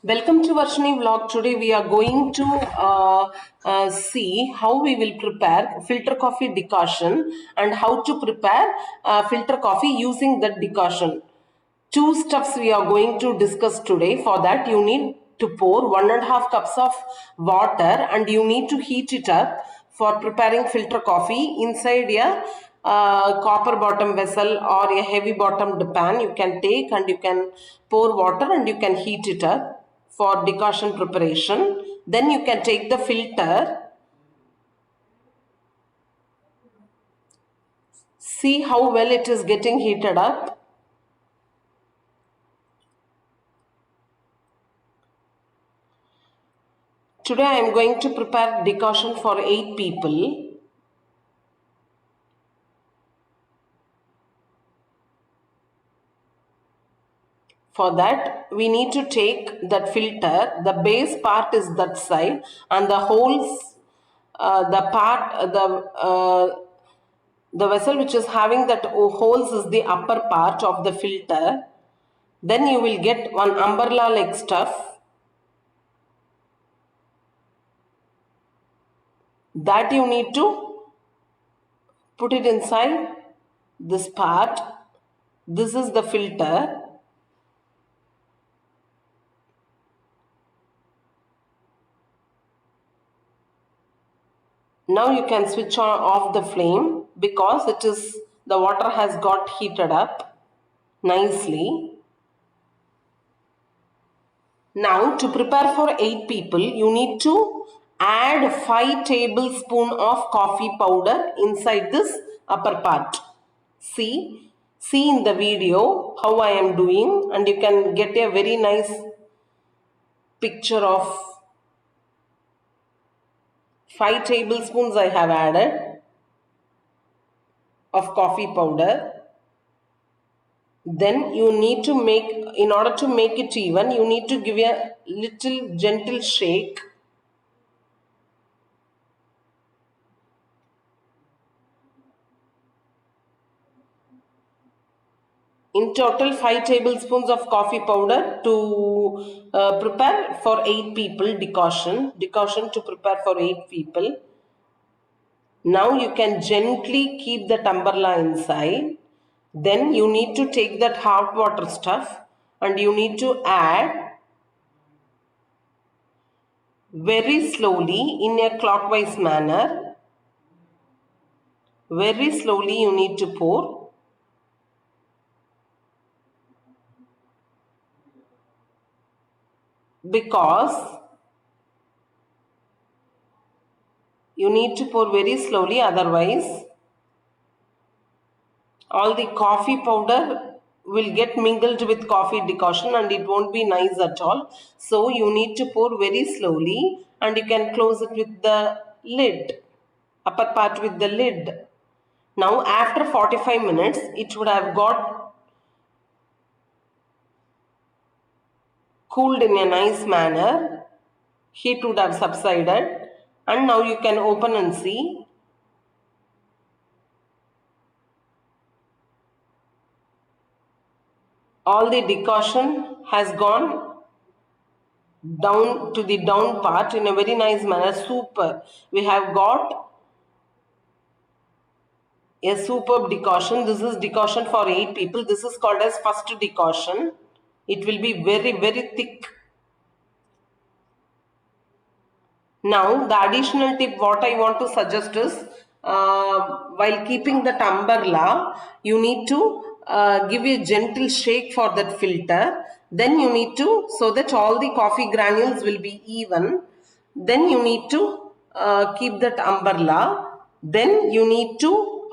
Welcome to Varshini vlog. Today we are going to see how we will prepare filter coffee decoction and how to prepare filter coffee using that decoction. Two stuffs we are going to discuss today. For that you need to pour 1.5 cups of water and you need to heat it up for preparing filter coffee inside a copper bottom vessel or a heavy bottomed pan. You can take and you can pour water and you can heat it up for decoction preparation. Then you can take the filter. See how well it is getting heated up. Today I am going to prepare decoction for 8 people. For that we need to take that filter. The base part is that side and the holes, the vessel which is having that holes is the upper part of the filter. Then you will get one umbrella like stuff that you need to put it inside this part. This is the filter. Now you can switch off the flame because the water has got heated up nicely. Now to prepare for 8 people, you need to add 5 tablespoons of coffee powder inside this upper part. See in the video how I am doing, and you can get a very nice picture of 5 tablespoons I have added of coffee powder. Then you need to in order to make it even, you need to give a little gentle shake. In total 5 tablespoons of coffee powder to prepare for 8 people decoction to prepare for 8 people. Now you can gently keep the umbrella inside. Then you need to take that hot water stuff and you need to add very slowly in a clockwise manner. Very slowly you need to pour. Because you need to pour very slowly, otherwise all the coffee powder will get mingled with coffee decoction and it won't be nice at all. So you need to pour very slowly and you can close it with the lid, upper part with the lid. Now after 45 minutes it would have got cooled in a nice manner. Heat would have subsided and now you can open and see. All the decoction has gone down to the down part in a very nice manner. Super. We have got a superb decoction. This is decoction for 8 people. This is called as first decoction. It will be very, very thick. Now the additional tip what I want to suggest is while keeping that umbrella, you need to give a gentle shake for that filter. Then you need to, so that all the coffee granules will be even. Then you need to keep that umbrella. Then you need to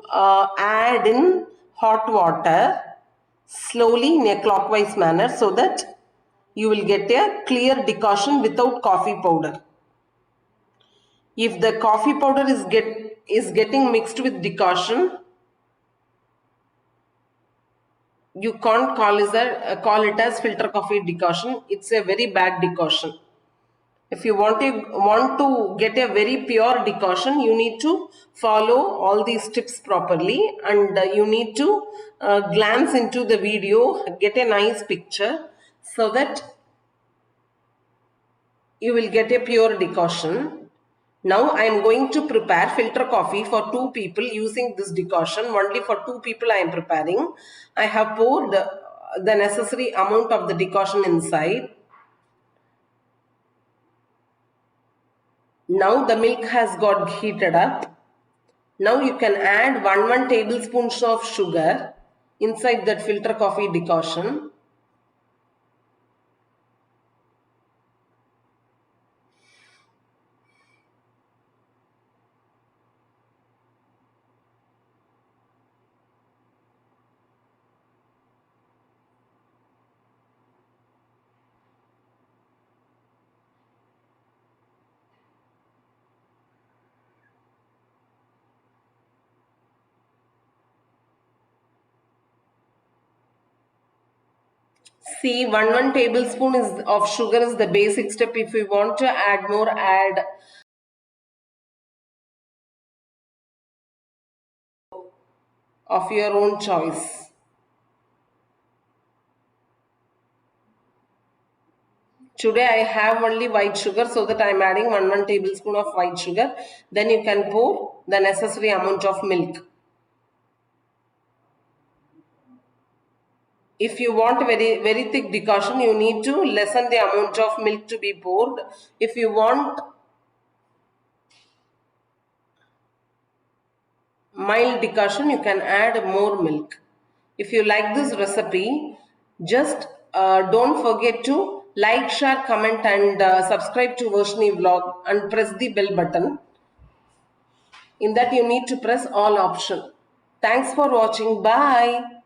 add in hot water slowly in a clockwise manner so that you will get a clear decoction without coffee powder. If the coffee powder is getting mixed with decoction, you can't call it as filter coffee decoction. It's a very bad decoction. If you want to get a very pure decoction, you need to follow all these tips properly and you need to glance into the video, get a nice picture so that you will get a pure decoction. Now I am going to prepare filter coffee for 2 people using this decoction. Only for 2 people I am preparing. I have poured the necessary amount of the decoction inside. Now the milk has got heated up. Now you can add 1 tablespoons of sugar inside that filter coffee decoction. See, one tablespoon is of sugar is the basic step. If you want to add more, add of your own choice. Today I have only white sugar, so that I am adding 1 tablespoon of white sugar. Then you can pour the necessary amount of milk. If you want very thick decoction, you need to lessen the amount of milk to be poured. If you want mild decoction, you can add more milk. If you like this recipe, just don't forget to like, share, comment and subscribe to Varshini Vlog and press the bell button. In that you need to press all option. Thanks for watching. Bye.